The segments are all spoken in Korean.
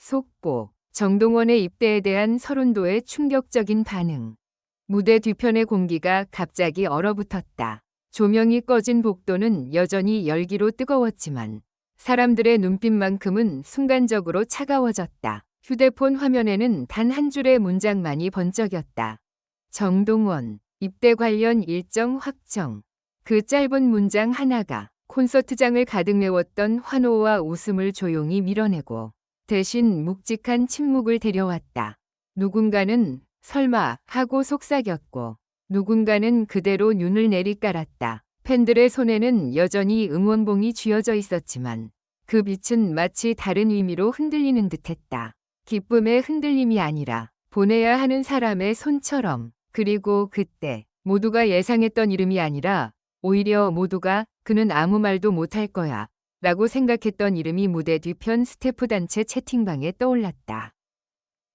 속보. 정동원의 입대에 대한 서른도의 충격적인 반응. 무대 뒤편의 공기가 갑자기 얼어붙었다. 조명이 꺼진 복도는 여전히 열기로 뜨거웠지만 사람들의 눈빛만큼은 순간적으로 차가워졌다. 휴대폰 화면에는 단 한 줄의 문장만이 번쩍였다. 정동원, 입대 관련 일정 확정. 그 짧은 문장 하나가 콘서트장을 가득 메웠던 환호와 웃음을 조용히 밀어내고 대신 묵직한 침묵을 데려왔다. 누군가는 설마 하고 속삭였고 누군가는 그대로 눈을 내리깔았다. 팬들의 손에는 여전히 응원봉이 쥐어져 있었지만 그 빛은 마치 다른 의미로 흔들리는 듯했다. 기쁨의 흔들림이 아니라 보내야 하는 사람의 손처럼. 그리고 그때 모두가 예상했던 이름이 아니라 오히려 모두가 그는 아무 말도 못할 거야 라고 생각했던 이름이 무대 뒤편 스태프 단체 채팅방에 떠올랐다.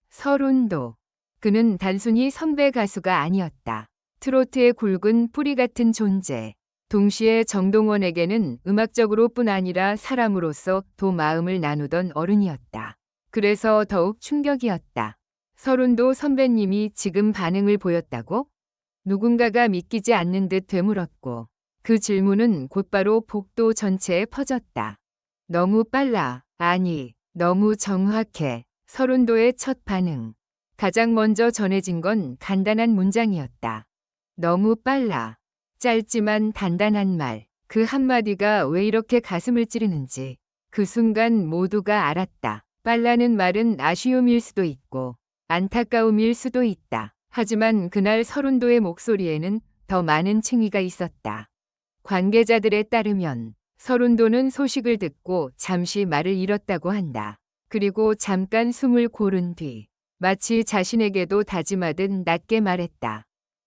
서른도. 그는 단순히 선배 가수가 아니었다. 트로트의 굵은 뿌리 같은 존재. 동시에 정동원에게는 음악적으로 뿐 아니라 사람으로서 도 마음을 나누던 어른이었다. 그래서 더욱 충격이었다. 서른도 선배님이 지금 반응을 보였다고? 누군가가 믿기지 않는 듯 되물었고 그 질문은 곧바로 복도 전체에 퍼졌다. 너무 빨라. 아니, 너무 정확해. 서른도의 첫 반응. 가장 먼저 전해진 건 간단한 문장이었다. 너무 빨라. 짧지만 단단한 말. 그 한마디가 왜 이렇게 가슴을 찌르는지 그 순간 모두가 알았다. 빨라는 말은 아쉬움일 수도 있고 안타까움일 수도 있다. 하지만 그날 서른도의 목소리에는 더 많은 층위가 있었다. 관계자들에 따르면 서른도는 소식을 듣고 잠시 말을 잃었다고 한다. 그리고 잠깐 숨을 고른 뒤 마치 자신에게도 다짐하듯 낮게 말했다.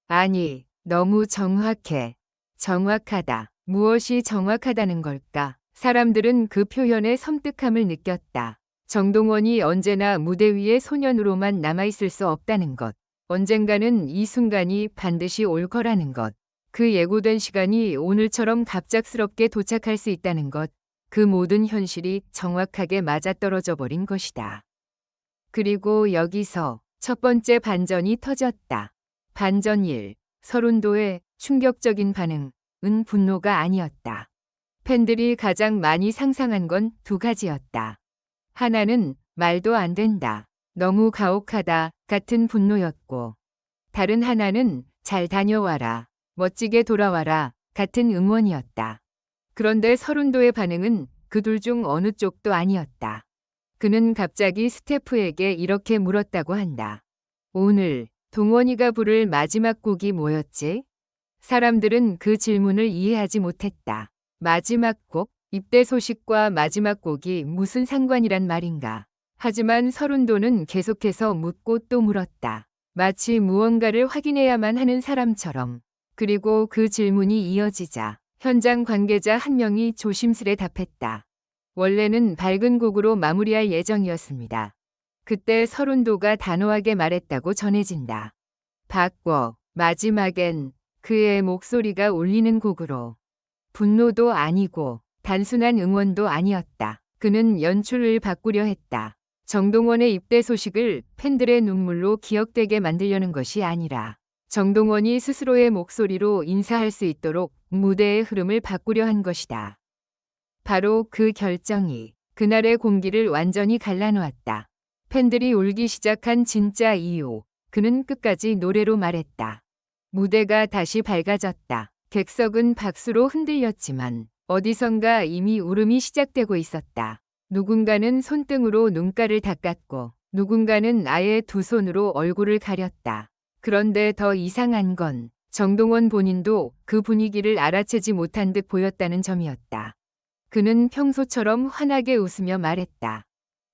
아니, 너무 정확해. 정확하다. 무엇이 정확하다는 걸까? 사람들은 그 표현에 섬뜩함을 느꼈다. 정동원이 언제나 무대 위의 소년으로만 남아있을 수 없다는 것. 언젠가는 이 순간이 반드시 올 거라는 것. 그 예고된 시간이 오늘처럼 갑작스럽게 도착할 수 있다는 것. 그 모든 현실이 정확하게 맞아떨어져 버린 것이다. 그리고 여기서 첫 번째 반전이 터졌다. 반전 1. 서른도의 충격적인 반응은 분노가 아니었다. 팬들이 가장 많이 상상한 건 두 가지였다. 하나는 말도 안 된다. 너무 가혹하다 같은 분노였고 다른 하나는 잘 다녀와라. 멋지게 돌아와라 같은 응원이었다. 그런데 서른도의 반응은 그 둘 중 어느 쪽도 아니었다. 그는 갑자기 스태프에게 이렇게 물었다고 한다. 오늘 동원이가 부를 마지막 곡이 뭐였지? 사람들은 그 질문을 이해하지 못했다. 마지막 곡? 입대 소식과 마지막 곡이 무슨 상관이란 말인가? 하지만 서른도는 계속해서 묻고 또 물었다. 마치 무언가를 확인해야만 하는 사람처럼. 그리고 그 질문이 이어지자 현장 관계자 한 명이 조심스레 답했다. 원래는 밝은 곡으로 마무리할 예정이었습니다. 그때 서른도가 단호하게 말했다고 전해진다. 바꿔. 마지막엔 그의 목소리가 울리는 곡으로. 분노도 아니고 단순한 응원도 아니었다. 그는 연출을 바꾸려 했다. 정동원의 입대 소식을 팬들의 눈물로 기억되게 만들려는 것이 아니라 정동원이 스스로의 목소리로 인사할 수 있도록 무대의 흐름을 바꾸려 한 것이다. 바로 그 결정이 그날의 공기를 완전히 갈라놓았다. 팬들이 울기 시작한 진짜 이유. 그는 끝까지 노래로 말했다. 무대가 다시 밝아졌다. 객석은 박수로 흔들렸지만 어디선가 이미 울음이 시작되고 있었다. 누군가는 손등으로 눈가를 닦았고 누군가는 아예 두 손으로 얼굴을 가렸다. 그런데 더 이상한 건 정동원 본인도 그 분위기를 알아채지 못한 듯 보였다는 점이었다. 그는 평소처럼 환하게 웃으며 말했다.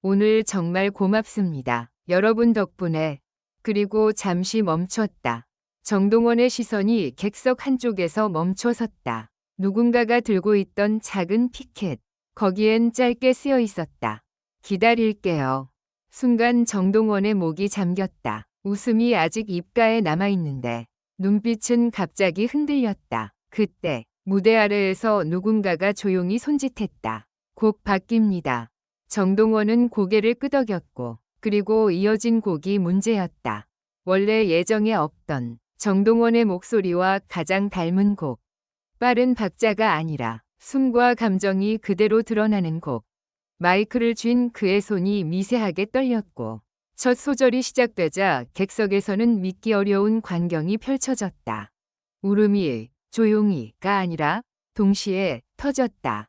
오늘 정말 고맙습니다. 여러분 덕분에. 그리고 잠시 멈췄다. 정동원의 시선이 객석 한쪽에서 멈춰섰다. 누군가가 들고 있던 작은 피켓. 거기엔 짧게 쓰여 있었다. 기다릴게요. 순간 정동원의 목이 잠겼다. 웃음이 아직 입가에 남아있는데 눈빛은 갑자기 흔들렸다. 그때 무대 아래에서 누군가가 조용히 손짓했다. 곡 바뀝니다. 정동원은 고개를 끄덕였고 그리고 이어진 곡이 문제였다. 원래 예정에 없던 정동원의 목소리와 가장 닮은 곡. 빠른 박자가 아니라 숨과 감정이 그대로 드러나는 곡. 마이크를 쥔 그의 손이 미세하게 떨렸고 첫 소절이 시작되자 객석에서는 믿기 어려운 광경이 펼쳐졌다. 울음이 조용히가 아니라 동시에 터졌다.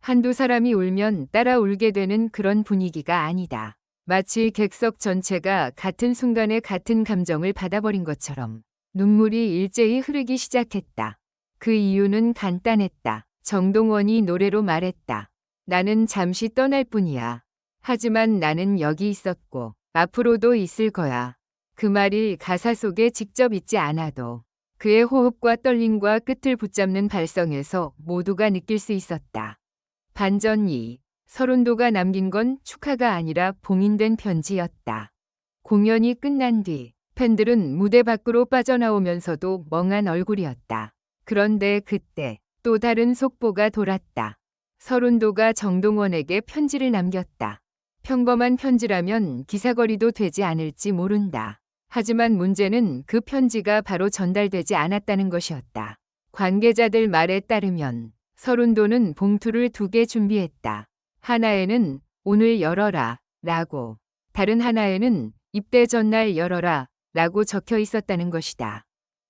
한두 사람이 울면 따라 울게 되는 그런 분위기가 아니다. 마치 객석 전체가 같은 순간에 같은 감정을 받아버린 것처럼 눈물이 일제히 흐르기 시작했다. 그 이유는 간단했다. 정동원이 노래로 말했다. 나는 잠시 떠날 뿐이야. 하지만 나는 여기 있었고 앞으로도 있을 거야. 그 말이 가사 속에 직접 있지 않아도 그의 호흡과 떨림과 끝을 붙잡는 발성에서 모두가 느낄 수 있었다. 반전 2. 서른도가 남긴 건 축하가 아니라 봉인된 편지였다. 공연이 끝난 뒤 팬들은 무대 밖으로 빠져나오면서도 멍한 얼굴이었다. 그런데 그때 또 다른 속보가 돌았다. 서른도가 정동원에게 편지를 남겼다. 평범한 편지라면 기사거리도 되지 않을지 모른다. 하지만 문제는 그 편지가 바로 전달되지 않았다는 것이었다. 관계자들 말에 따르면 서른도는 봉투를 2개 준비했다. 하나에는 오늘 열어라 라고, 다른 하나에는 입대 전날 열어라 라고 적혀 있었다는 것이다.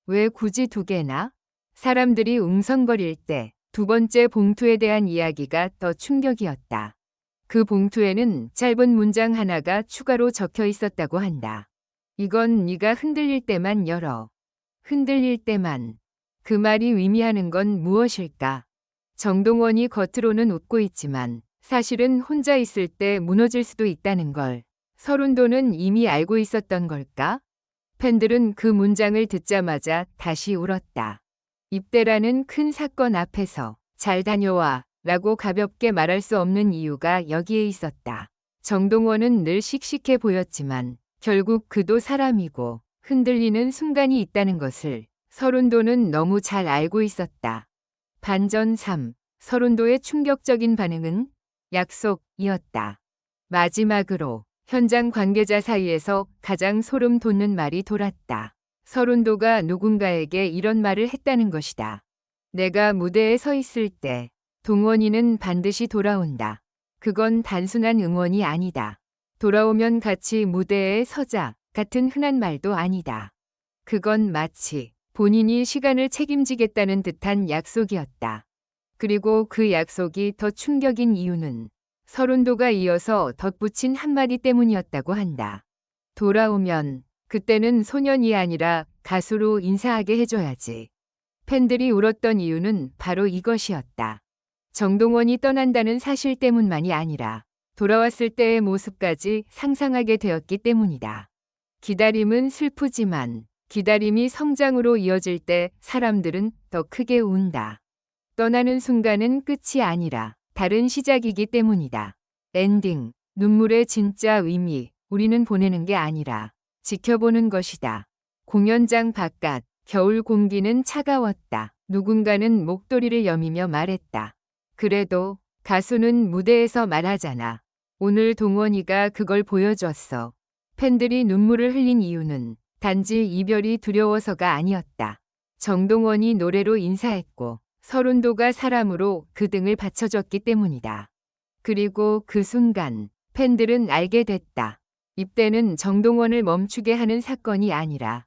왜 굳이 2개나? 사람들이 웅성거릴 때 두 번째 봉투에 대한 이야기가 더 충격이었다. 그 봉투에는 짧은 문장 하나가 추가로 적혀 있었다고 한다. 이건 네가 흔들릴 때만 열어. 흔들릴 때만. 그 말이 의미하는 건 무엇일까? 정동원이 겉으로는 웃고 있지만 사실은 혼자 있을 때 무너질 수도 있다는 걸 서른도는 이미 알고 있었던 걸까? 팬들은 그 문장을 듣자마자 다시 울었다. 입대라는 큰 사건 앞에서 잘 다녀와 라고 가볍게 말할 수 없는 이유가 여기에 있었다. 정동원은 늘 씩씩해 보였지만 결국 그도 사람이고 흔들리는 순간이 있다는 것을 서른도는 너무 잘 알고 있었다. 반전 3. 서른도의 충격적인 반응은 약속이었다. 마지막으로 현장 관계자 사이에서 가장 소름 돋는 말이 돌았다. 서른도가 누군가에게 이런 말을 했다는 것이다. 내가 무대에 서 있을 때 동원이는 반드시 돌아온다. 그건 단순한 응원이 아니다. 돌아오면 같이 무대에 서자 같은 흔한 말도 아니다. 그건 마치 본인이 시간을 책임지겠다는 듯한 약속이었다. 그리고 그 약속이 더 충격인 이유는 서른도가 이어서 덧붙인 한마디 때문이었다고 한다. 돌아오면 그때는 소년이 아니라 가수로 인사하게 해줘야지. 팬들이 울었던 이유는 바로 이것이었다. 정동원이 떠난다는 사실 때문만이 아니라 돌아왔을 때의 모습까지 상상하게 되었기 때문이다. 기다림은 슬프지만 기다림이 성장으로 이어질 때 사람들은 더 크게 운다. 떠나는 순간은 끝이 아니라 다른 시작이기 때문이다. 엔딩. 눈물의 진짜 의미. 우리는 보내는 게 아니라 지켜보는 것이다. 공연장 바깥. 겨울 공기는 차가웠다. 누군가는 목도리를 여미며 말했다. 그래도 가수는 무대에서 말하잖아. 오늘 동원이가 그걸 보여줬어. 팬들이 눈물을 흘린 이유는 단지 이별이 두려워서가 아니었다. 정동원이 노래로 인사했고 서른도가 사람으로 그 등을 받쳐줬기 때문이다. 그리고 그 순간 팬들은 알게 됐다. 입대는 정동원을 멈추게 하는 사건이 아니라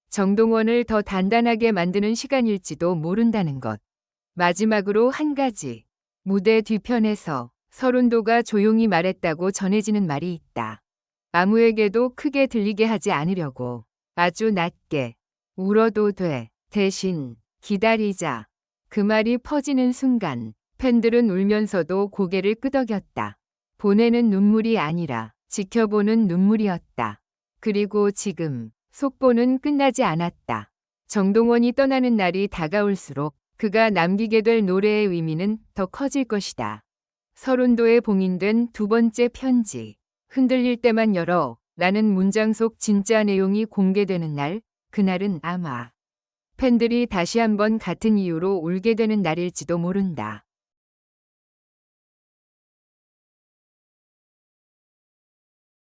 정동원을 더 단단하게 만드는 시간일지도 모른다는 것. 마지막으로 한 가지. 무대 뒤편에서 서른도가 조용히 말했다고 전해지는 말이 있다. 아무에게도 크게 들리게 하지 않으려고. 아주 낮게. 울어도 돼. 대신 기다리자. 그 말이 퍼지는 순간 팬들은 울면서도 고개를 끄덕였다. 보내는 눈물이 아니라 지켜보는 눈물이었다. 그리고 지금 속보는 끝나지 않았다. 정동원이 떠나는 날이 다가올수록 그가 남기게 될 노래의 의미는 더 커질 것이다. 서른도에 봉인된 2번째 편지. 흔들릴 때만 열어 라는 문장 속 진짜 내용이 공개되는 날, 그날은 아마 팬들이 다시 한번 같은 이유로 울게 되는 날일지도 모른다.